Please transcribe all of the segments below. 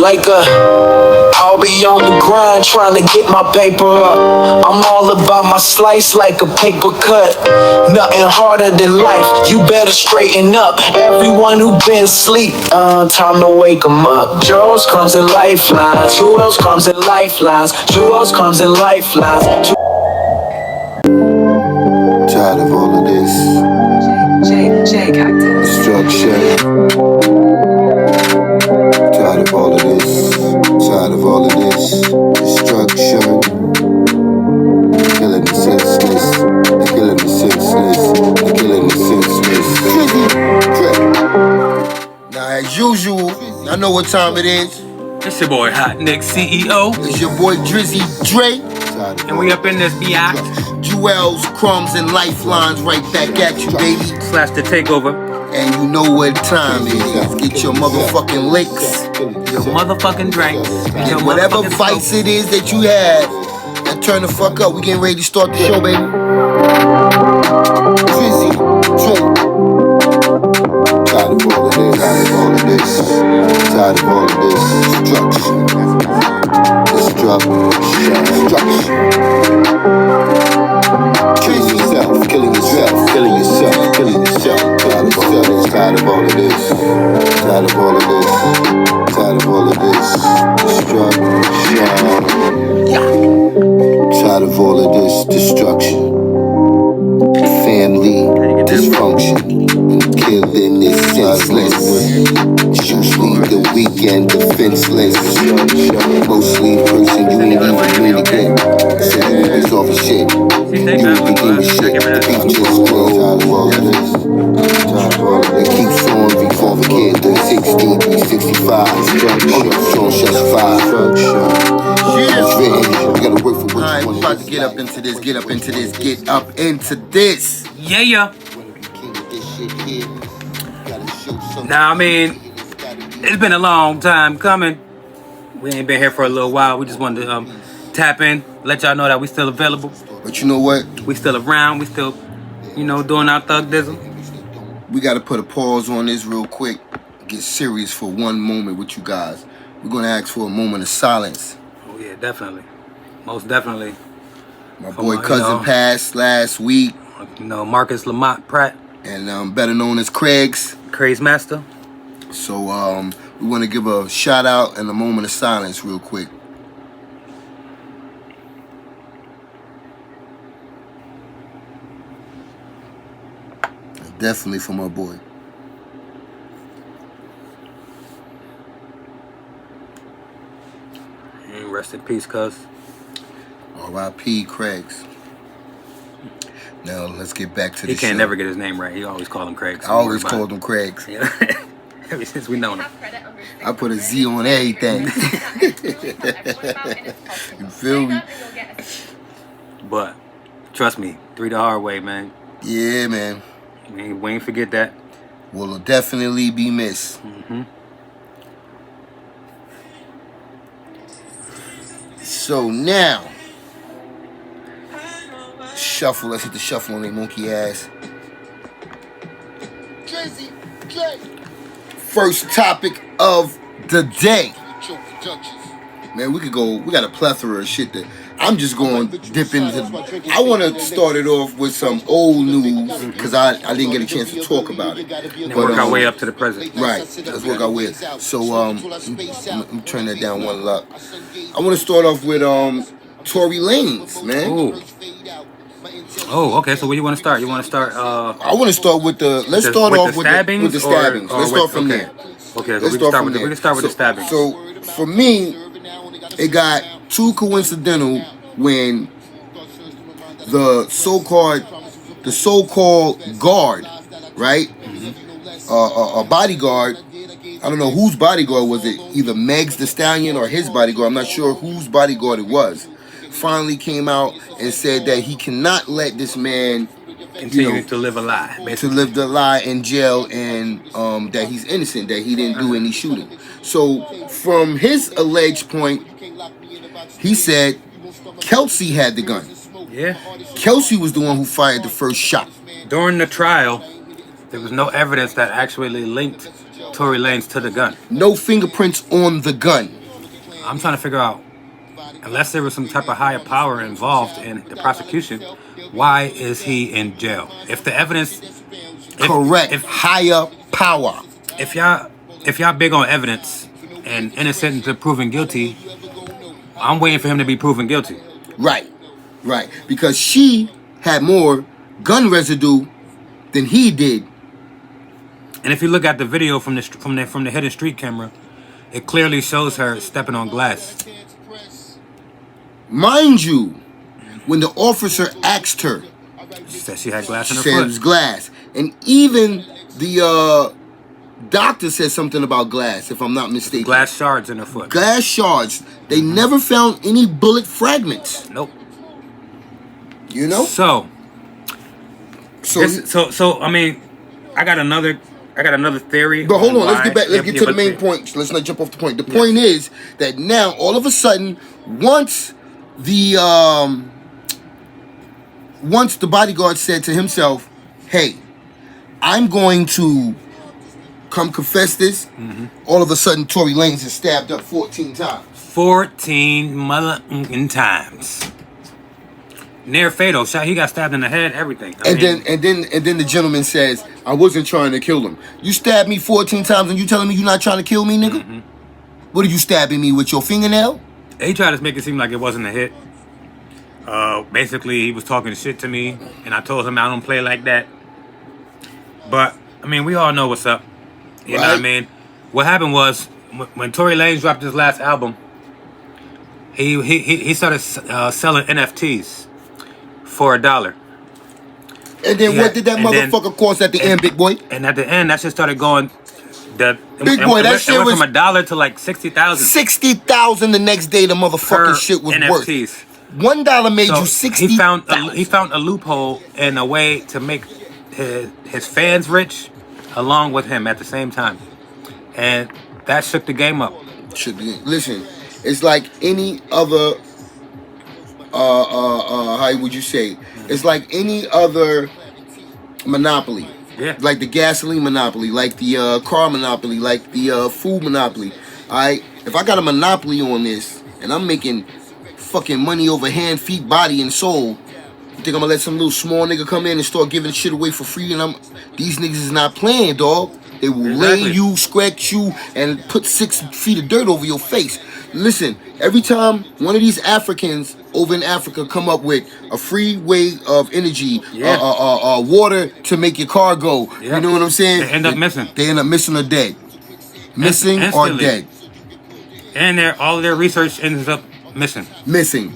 like I'll be on the grind trying to get my paper up. I'm all about my slice like a paper cut. Nothing harder than life, you better straighten up. Everyone who been asleep, time to wake 'em up. JeWelZ comes in lifelines, JeWelZ comes in lifelines, JeWelZ comes in lifelines. Tired of all of this destruction. Tired of all of this. Tired of all of this destruction. Killing the senseless. They're killing the senseless. They're killing the senseless. Now, as usual, I know what time it is. It's your boy Hot Nick CEO. It's your boy Drizzy Dre. And we up in this biatch. JeWelZ, CruMbZ, and LiFeLiNeZ right back at you, baby. Slash the takeover. And you know what time it is. Get your motherfucking licks. Your motherfucking drinks. And whatever vice it is that you have, and turn the fuck up. We getting ready to start the show, baby. Drizzy, Dre. Tired of all of this. Tired of all of this. Tired of all of this. Destruction. Killing yourself, killing yourself, killing yourself, killing yourself. Tired of all of this, tired of all of this, tired of all of this, tired of all of this. Destruction. Tired of all of this destruction. Family dysfunction. Killing is senseless. Usually the weekend defenseless. Mostly person you ain't even communicate. Saying it's off of shit. You begin with shit. The beef just grows. It keeps on before the kid. 360, 365. Strong shots fired. You gotta work for what you want. About to get up into this. Get up into this. Get up into this. Yeah. Now, I mean, it's been a long time coming. We ain't been here for a little while. We just wanted to tap in, let y'all know that we still available. But you know what? We still around. We still, doing our thug-dizzle. We got to put a pause on this real quick. Get serious for one moment with you guys. We're going to ask for a moment of silence. Oh, yeah, definitely. Most definitely. My boy cousin passed last week. Marcus Lamont Pratt. And better known as Craig's. Craig's Master. So we want to give a shout out and a moment of silence real quick. Definitely for my boy. Rest in peace, cuz. R.I.P. Craig's. Now let's get back to the show. He can't never get his name right. He always call him Craig's. I always called him Craig's. Yeah. Ever since we known him. I put a Z on everything. You feel me? But trust me, 3 the hard way, man. Yeah, man. We ain't forget that. Will definitely be missed. Mm-hmm. So now, shuffle. Let's hit the shuffle on their monkey ass. First topic of the day. Man, we got a plethora of shit that I'm just going to dip into. I want to start it off with some old news because I didn't get a chance to talk about it. And work our way up to the present. Right, let's work our way. So let me turn that down one luck. I want to start off with Tory Lanez, man. Ooh. Oh, okay. So where you want to start? You want to start? I want to start with the. Let's start off with the stabbings. Let's start from there. Okay, so we can start with the stabbings. So for me, it got too coincidental when the so-called guard, right? A bodyguard. I don't know whose bodyguard was it. Either Megs the Stallion or his bodyguard. I'm not sure whose bodyguard it was. Finally came out and said that he cannot let this man continue to live a lie, basically. To live the lie in jail, and that he's innocent, that he didn't do any shooting. So from his alleged point, he said Kelsey had the gun. Yeah. Kelsey was the one who fired the first shot. During the trial, there was no evidence that actually linked Tory Lanez to the gun. No fingerprints on the gun. I'm trying to figure out, unless there was some type of higher power involved in the prosecution, why is he in jail? If the evidence, Correct. Higher power. If y'all big on evidence and innocent until proven guilty, I'm waiting for him to be proven guilty. Right. Right. Because she had more gun residue than he did. And if you look at the video from the hidden street camera, it clearly shows her stepping on glass. Mind you, when the officer asked her, She said she had glass in her she said foot. it was glass. And even the doctor said something about glass, if I'm not mistaken. Glass shards in her foot. Glass shards. They never found any bullet fragments. Nope. You know? So I mean, I got another theory. But hold on, let's why- get back. Let's get to the main point. Let's not jump off the point. The point is that now, all of a sudden, once the bodyguard said to himself, "Hey, I'm going to come confess this," all of a sudden, Tory Lanez is stabbed up 14 times. 14 mother times. Near fatal shot. He got stabbed in the head. Everything. I mean, then the gentleman says, "I wasn't trying to kill him. You stabbed me 14 times, and you telling me you're not trying to kill me, nigga? What are you stabbing me with, your fingernail?" he tried to make it seem like it wasn't a hit. Basically, he was talking shit to me, and I told him I don't play like that. But I mean, we all know what's up. You know what I mean? What happened was when Tory Lanez dropped his last album, he started selling NFTs for $1. And then what did that motherfucker cost at the end, big boy? And at the end, that shit started going. That shit went from $1 to like 60,000. 60,000 the next day. The motherfucking shit was NFTs. worth. $1 made you 60. He found a loophole and a way to make his fans rich, along with him at the same time, and that shook the game up. Listen, it's like any other. How would you say? It's like any other monopoly. Yeah. Like the gasoline monopoly, like the car monopoly, like the food monopoly. Alright? If I got a monopoly on this and I'm making fucking money over hand, feet, body, and soul, you think I'm gonna let some little small nigga come in and start giving shit away for free? And these niggas is not playing, dog. They will lay you, scratch you, and put 6 feet of dirt over your face. Listen, every time one of these Africans over in Africa come up with a free way of energy, water to make your car go, you know what I'm saying? They end up missing. They end up missing or dead. Missing or dead. And all of their research ends up missing.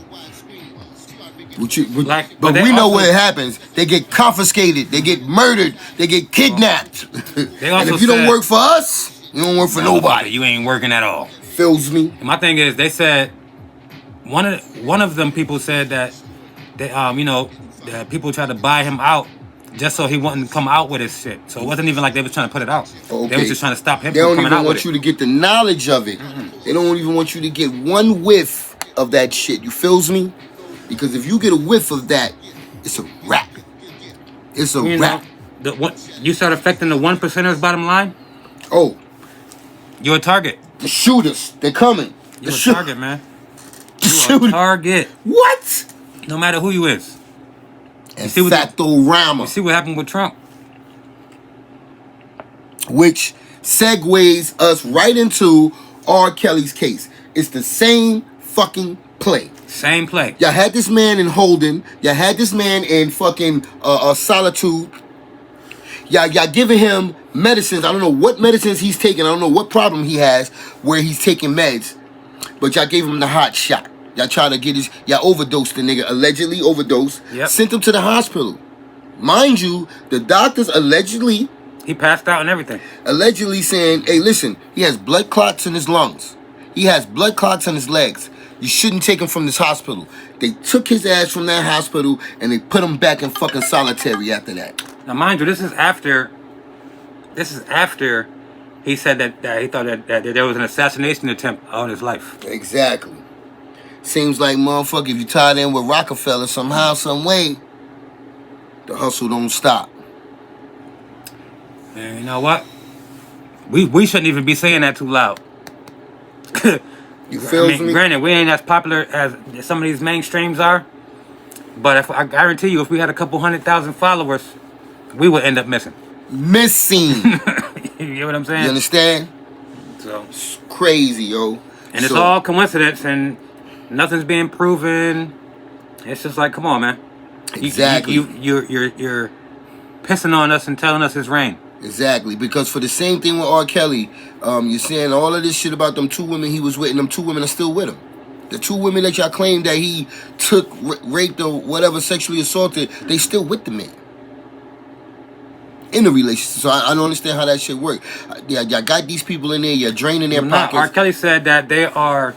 But we know what happens. They get confiscated. They get murdered. They get kidnapped. And if you don't work for us, you don't work for nobody. You ain't working at all. Feels me. And my thing is, they said one of them people said that they that people tried to buy him out just so he wouldn't come out with his shit. So it wasn't even like they was trying to put it out. Okay. They was just trying to stop him from coming out with it. They don't even want you to get the knowledge of it. They don't even want you to get one whiff of that shit. You feels me? Because if you get a whiff of that, it's a wrap. It's a wrap. You start affecting the 1%ers bottom line? Oh. You're a target. The shooters, they're coming. You're a target, man. You're a target. What? No matter who you is. And Fatorama. You see what happened with Trump? Which segues us right into R. Kelly's case. It's the same fucking play. Same play. Y'all had this man in holding. Y'all had this man in fucking solitude. Y'all giving him medicines. I don't know what medicines he's taking. I don't know what problem he has where he's taking meds. But y'all gave him the hot shot. Y'all trying to get y'all overdosed the nigga. Allegedly overdosed. Yep. Sent him to the hospital. Mind you, the doctors allegedly... He passed out and everything. Allegedly saying, hey, listen, he has blood clots in his lungs. He has blood clots in his legs. You shouldn't take him from this hospital. They took his ass from that hospital and they put him back in fucking solitary after that. Now, mind you, this is after he said that he thought that there was an assassination attempt on his life. Exactly. Seems like, motherfucker, if you tied in with Rockefeller somehow, some way, the hustle don't stop. And you know what? we shouldn't even be saying that too loud. You feel me? Granted, we ain't as popular as some of these mainstreams are, but if I guarantee you, if we had a couple 100,000 followers, we would end up missing. You get what I'm saying? You understand? So it's crazy, yo. And it's all coincidence, and nothing's being proven. It's just like, come on, man. Exactly. You're pissing on us and telling us it's rain. Exactly, because for the same thing with R. Kelly, you're saying all of this shit about them 2 women he was with, and them 2 women are still with him. The 2 women that y'all claim that he took, raped, or whatever, sexually assaulted, they still with the man. In a relationship. So I don't understand how that shit work. Y'all got these people in there, you're draining their pockets. R. Kelly said that they are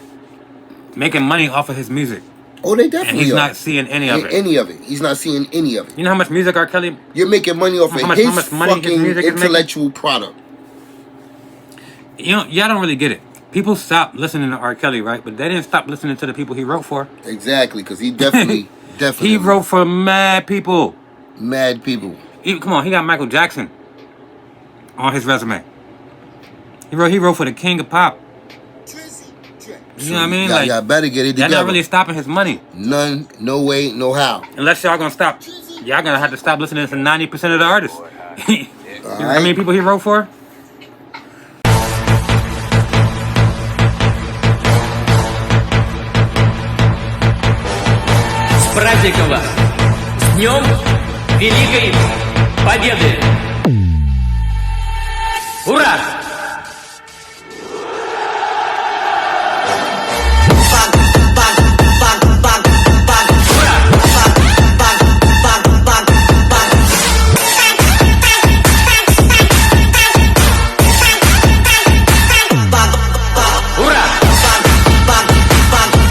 making money off of his music. Oh, they definitely and he's are. not seeing any of it. He's not seeing any of it. You know how much music R. Kelly... You're making money off of his fucking intellectual product. You know, y'all don't really get it. People stopped listening to R. Kelly, right? But they didn't stop listening to the people he wrote for. Exactly, because he definitely... He wrote for mad people. Mad people. Come on, he got Michael Jackson on his resume. He wrote for the King of Pop. You know what I mean? Y'all better get it together. They're not really stopping his money. None, no way, no how. Unless y'all gonna stop. Y'all gonna have to stop listening to 90% of the artists. You know how many people he wrote for? С праздником вас! С Днем Великой Победы! Ура!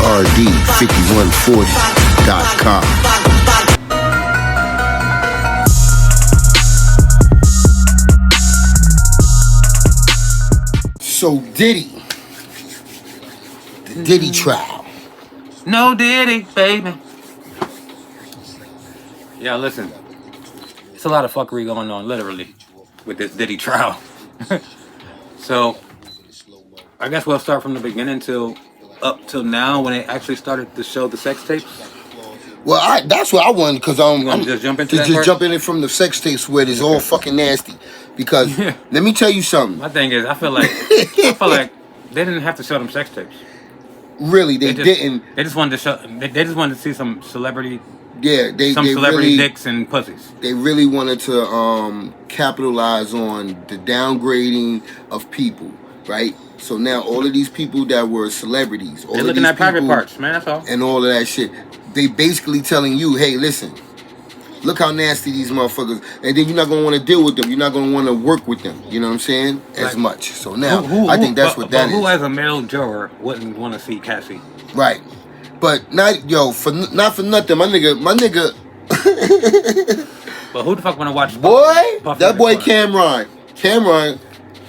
RD5140.com. So Diddy, the Diddy trial. No Diddy, baby. Yeah, listen. It's a lot of fuckery going on, literally, with this Diddy trial. So, I guess we'll start from the beginning up till now when they actually started to show the sex tapes. Well, that's what I wanted, because I'm just jump into jump in it from the sex tapes where it's all fucking nasty. Because let me tell you something. My thing is, I feel like they didn't have to show them sex tapes. Really, they didn't. They just wanted to show. They just wanted to see some celebrity. Yeah, they celebrity really, dicks and pussies. They really wanted to capitalize on the downgrading of people, right? So now all of these people that were celebrities, they're looking at private parts, man. That's all. And all of that shit. They basically telling you, hey, listen, look how nasty these motherfuckers. And then you're not gonna want to deal with them. You're not gonna want to work with them. You know what I'm saying? As much. So now I think that's what that is. Who as a male juror wouldn't want to see Cassie? Right. But not for nothing, my nigga. But who the fuck wanna watch? That boy Cameron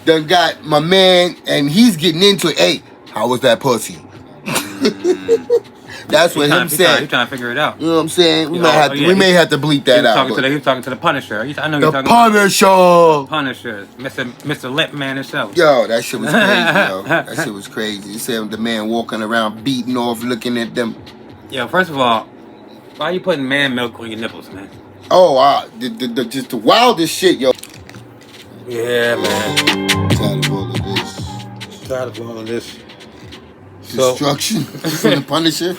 done got my man, and he's getting into it. Hey, how was that pussy? That's what him said. He's trying to figure it out. You know what I'm saying? We may have to bleep that out. He was talking to the Punisher. I know the you're talking Punisher. About Punisher, Mr. Lip Man himself. Yo, that shit was crazy, yo. That shit was crazy. You said the man walking around beating off, looking at them. Yo, first of all, why are you putting man milk on your nipples, man? Oh, just the wildest shit, yo. Yeah, man. Tired of all of this. Tired of all of this. Destruction from the Punisher.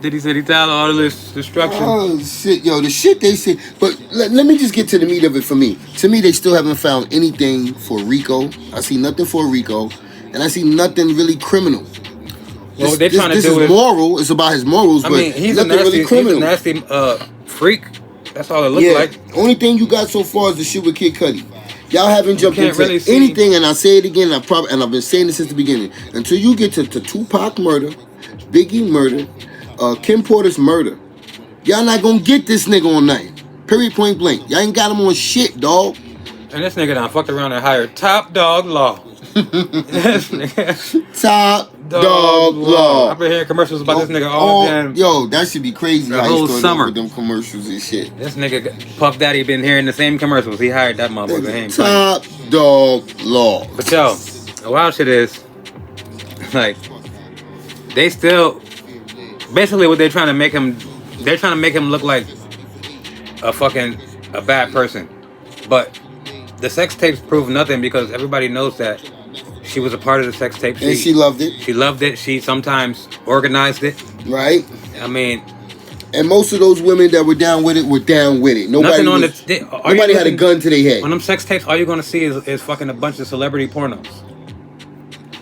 Did he say he tired of all of this destruction? Oh shit, yo, the shit they say. But let me just get to the meat of it for me. To me, they still haven't found anything for Rico. I see nothing for Rico, and I see nothing really criminal. Well, they're trying to do this is moral. It's about his morals, but he's nothing really criminal. He's a nasty freak. That's all it looks like. Only thing you got so far is the shit with Kid Cudi. Y'all haven't jumped into really anything, and I say it again. I've been saying this since the beginning. Until you get to Tupac murder, Biggie murder, Kim Porter's murder, y'all not gonna get this nigga on nothing. Period. Point blank. Y'all ain't got him on shit, dog. And this nigga done fucked around and hired Top Dog Law. Top Dog Law. I've been hearing commercials about this nigga all damn. Yo, that should be crazy. The how whole he started summer with them commercials and shit. This nigga Puff Daddy been hearing the same commercials. He hired that motherfucker. He ain't playing. Top Dog Law. But yo, the wild shit is, like, they still, basically what they're trying to make him look like a bad person. But the sex tapes prove nothing because everybody knows that she was a part of the sex tape. And she loved it. She loved it. She sometimes organized it. Right. I mean, and most of those women that were down with it were down with it. Nobody had a gun to their head. On them sex tapes, all you're gonna see is fucking a bunch of celebrity pornos.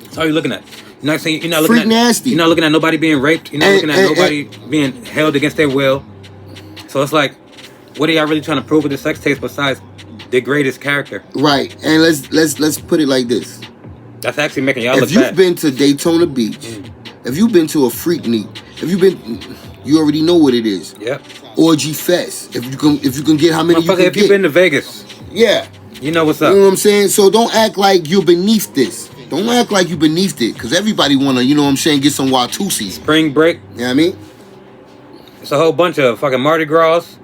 That's all you're looking at. You're not saying, you're not looking Freak at nasty. You're not looking at nobody being raped. You're not looking at nobody being held against their will. So it's like, what are y'all really trying to prove with the sex tapes besides degrade his character? Right. And let's put it like this. That's actually making y'all look If you've bad. been to Daytona Beach, if you've been to a freak meet, you already know what it is. Yep. Orgy fest. If you can get how many you can if you've been to Vegas, yeah, you know what's up. You know what I'm saying? So don't act like you're beneath this. Don't act like you're beneath it, because everybody wanna, you know what I'm saying, get some Watusi. Spring break. You know what I mean? It's a whole bunch of fucking Mardi Gras.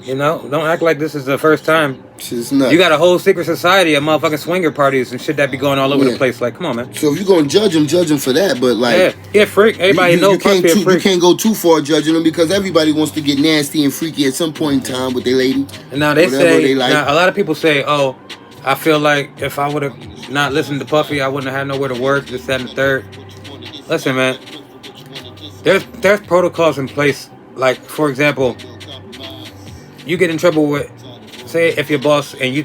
You know, don't act like this is the first time. Shit's nuts. You got a whole secret society of motherfucking swinger parties and shit that be going all over the place. Like, come on, man. So if you're gonna judge them for that, but like, yeah, freak. Everybody knows you can't go too far judging them because everybody wants to get nasty and freaky at some point in time with their lady. And now now a lot of people say, oh, I feel like if I would have not listened to Puffy, I wouldn't have had nowhere to work. This, that, and the third. Listen, man. There's protocols in place. Like, for example, you get in trouble with, say, if your boss and you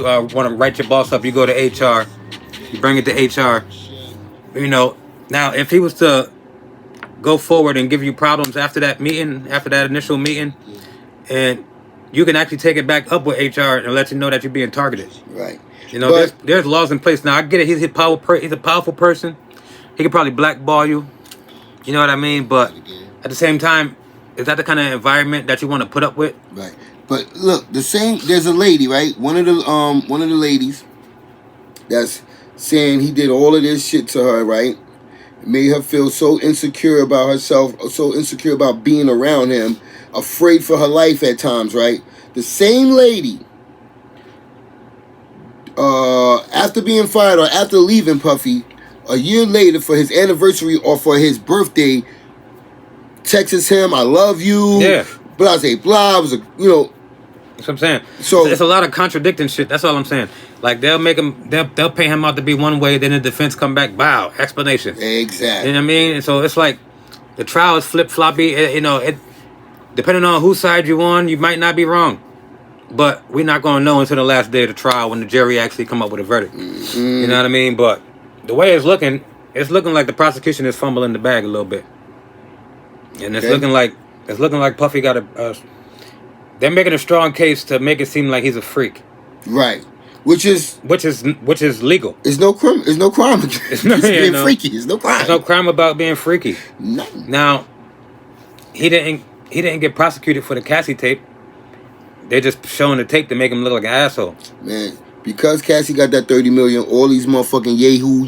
want to write your boss up, you go to HR, you bring it to HR. You know, now if he was to go forward and give you problems after that meeting, after that initial meeting, and you can actually take it back up with HR and let you know that you're being targeted. Right. You know, there's laws in place now. I get it. He's a powerful person. He could probably blackball you. You know what I mean? But at the same time, is that the kind of environment that you want to put up with? Right. But look, there's a lady, right? One of the ladies that's saying he did all of this shit to her, right? It made her feel so insecure about herself, so insecure about being around him, afraid for her life at times, right? The same lady, after being fired or after leaving Puffy, a year later for his anniversary or for his birthday, texts him, "I love you." Yeah. Blah, say blah. It was That's what I'm saying. So it's a lot of contradicting shit. That's all I'm saying. Like they'll pay him out to be one way, then the defense come back, bow, explanation. Exactly. You know what I mean? And so it's like the trial is flip floppy. You know, depending on whose side you on, you might not be wrong. But we're not gonna know until the last day of the trial when the jury actually come up with a verdict. Mm-hmm. You know what I mean? But the way it's looking like the prosecution is fumbling the bag a little bit. And it's looking like Puffy got they're making a strong case to make it seem like he's a freak. Right. Which is legal. It's no crime. It's no crime. It's being freaky. It's no crime. There's no crime about being freaky. No. Now, he didn't get prosecuted for the Cassie tape. They're just showing the tape to make him look like an asshole. Man, because Cassie got that 30 million, all these motherfucking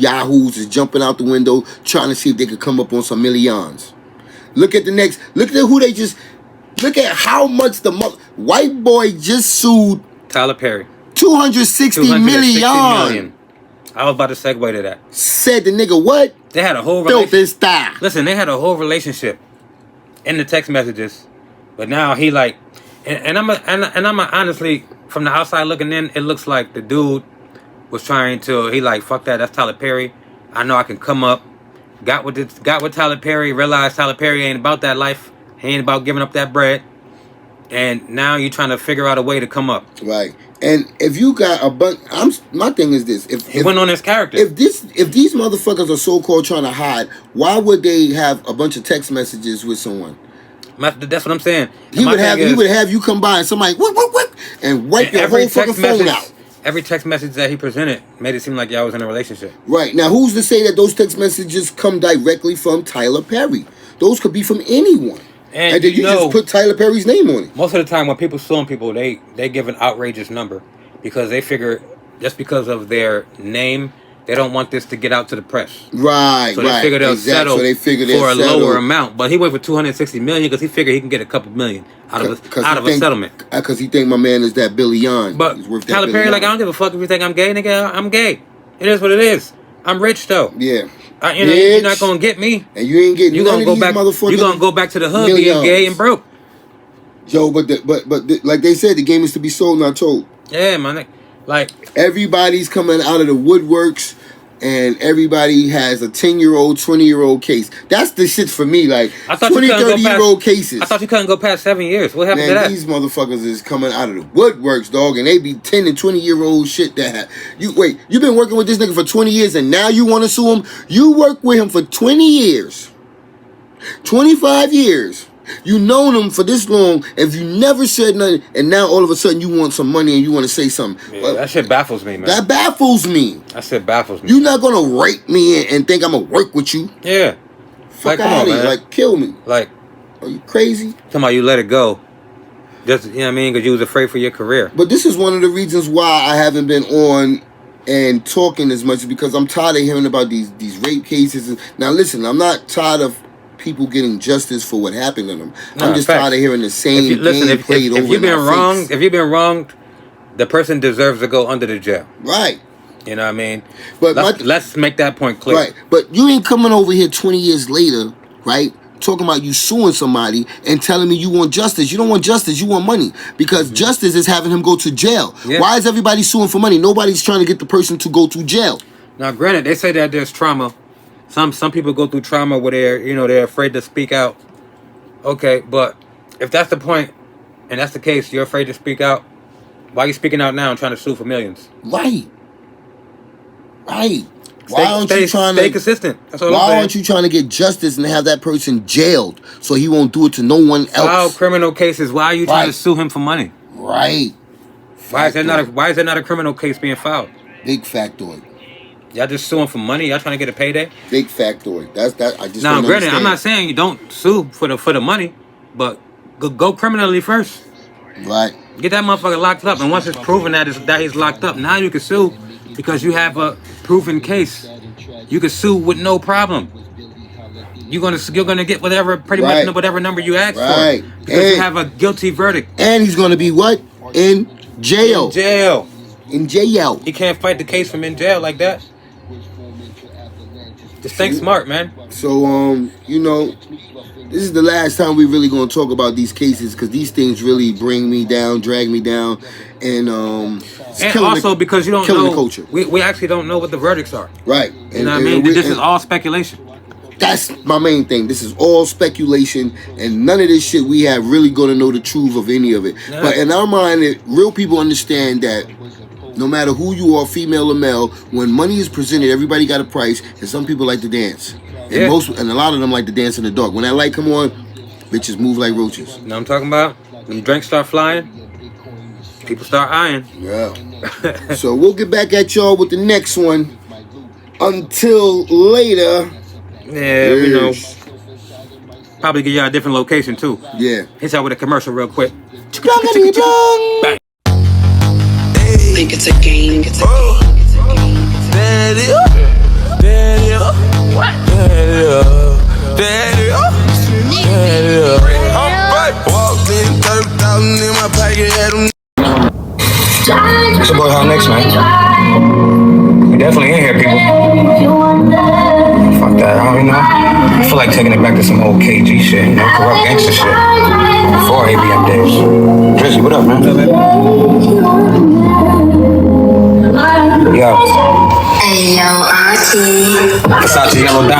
yahoos is jumping out the window trying to see if they could come up on some millions. Look at how much the white boy just sued Tyler Perry. 260 million. I was about to segue to that. Said the nigga what? They had a whole relationship. Listen, they had a whole relationship in the text messages, but now he like, and I'm honestly from the outside looking in, it looks like the dude was trying to. He like, fuck that. That's Tyler Perry. I know I can come up. Got with Tyler Perry. Realized Tyler Perry ain't about that life. He ain't about giving up that bread. And now you're trying to figure out a way to come up. Right. And if you got a bunch, my thing is this: he went on his character. If these motherfuckers are so called trying to hide, why would they have a bunch of text messages with someone? That's what I'm saying. He would have you come by and somebody what and wipe your whole fucking phone out. Every text message that he presented made it seem like y'all was in a relationship. Right. Now, who's to say that those text messages come directly from Tyler Perry? Those could be from anyone. And then you just put Tyler Perry's name on it. Most of the time when people suing people, they give an outrageous number because they figure just because of their name, they don't want this to get out to the press. Right, So they figure they'll settle so they figure they'll for a settle. lower amount. But he went for $260 million because he figured he can get a couple million out of a settlement. Because he think my man is that billion. But Tyler Perry, like, I don't give a fuck if you think I'm gay, nigga. I'm gay. It is what it is. I'm rich though. Yeah. You know, you're not gonna get me. And you ain't getting. You gonna go back. You gonna go back to the hood being gay and broke. Yo, but like they said, the game is to be sold, not told. Yeah, man. Like everybody's coming out of the woodworks, and everybody has a 10-year-old, 20-year-old case. That's the shit for me. Like 20, 30-year-old cases. I thought you couldn't go past 7 years. What happened to that? These motherfuckers is coming out of the woodworks, dog, and they be 10 and 20-year-old shit that you been working with this nigga for 20 years, and now you want to sue him? You worked with him for 20 years, 25 years. You known him for this long, if you never said nothing, and now all of a sudden you want some money and you want to say something. Yeah, that shit baffles me, man. That baffles me. That shit baffles me. You're not gonna rape me and think I'm gonna work with you. Yeah. Fuck out of here. Like, kill me. Like, are you crazy? Talking about you let it go. Just, you know what I mean? Because you was afraid for your career. But this is one of the reasons why I haven't been on and talking as much, because I'm tired of hearing about these rape cases. Now listen, I'm not tired of people getting justice for what happened to them. I'm just tired of hearing the same game played over. If you've been wronged, the person deserves to go under the jail. Right. You know what I mean? But let's make that point clear. Right. But you ain't coming over here 20 years later, right? Talking about you suing somebody and telling me you want justice. You don't want justice, you want money. Because justice is having him go to jail. Yeah. Why is everybody suing for money? Nobody's trying to get the person to go to jail. Now, granted, they say that there's trauma. Some people go through trauma where they're afraid to speak out. Okay, but if that's the point and that's the case, you're afraid to speak out, why are you speaking out now and trying to sue for millions? Right. Right. Stay consistent. That's all why aren't you trying to get justice and have that person jailed so he won't do it to no one else? File criminal cases. Why are you trying to sue him for money? Right. Why is there not a criminal case being filed? Big factoid. Y'all just suing for money? Y'all trying to get a payday? Big factoid. That's that. I just now, don't granted, understand. I'm not saying you don't sue for the money, but go criminally first. Right. Get that motherfucker locked up, and once it's proven that he's locked up, now you can sue because you have a proven case. You can sue with no problem. You're gonna get whatever much whatever number you ask for because you have a guilty verdict. And he's gonna be what? In jail. In jail. He can't fight the case from in jail like that. Just think smart, man. So, this is the last time we really gonna talk about these cases because these things really bring me down, drag me down, and also because you don't know the culture. We actually don't know what the verdicts are. Right. You know what I mean? This is all speculation. That's my main thing. This is all speculation, and none of this shit we have really gonna know the truth of any of it. Yeah. But in our mind, real people understand that no matter who you are, female or male, when money is presented, everybody got a price, and some people like to dance. And a lot of them like to dance in the dark. When that light come on, bitches move like roaches. You know what I'm talking about? When drinks start flying, people start eyeing. Yeah. So we'll get back at y'all with the next one. Until later. Yeah, we know. Probably give y'all a different location too. Yeah. Hit y'all with a commercial real quick. Bang. Think it's a game. It's your boy Hot Next, man. We definitely in here, people. Fuck that, I don't know. I feel like taking it back to some old KG shit, corrupt gangster shit. Before ABM days. Drizzy, what up, man? Yo. Ayo, Auntie. Versace Yellow Dot.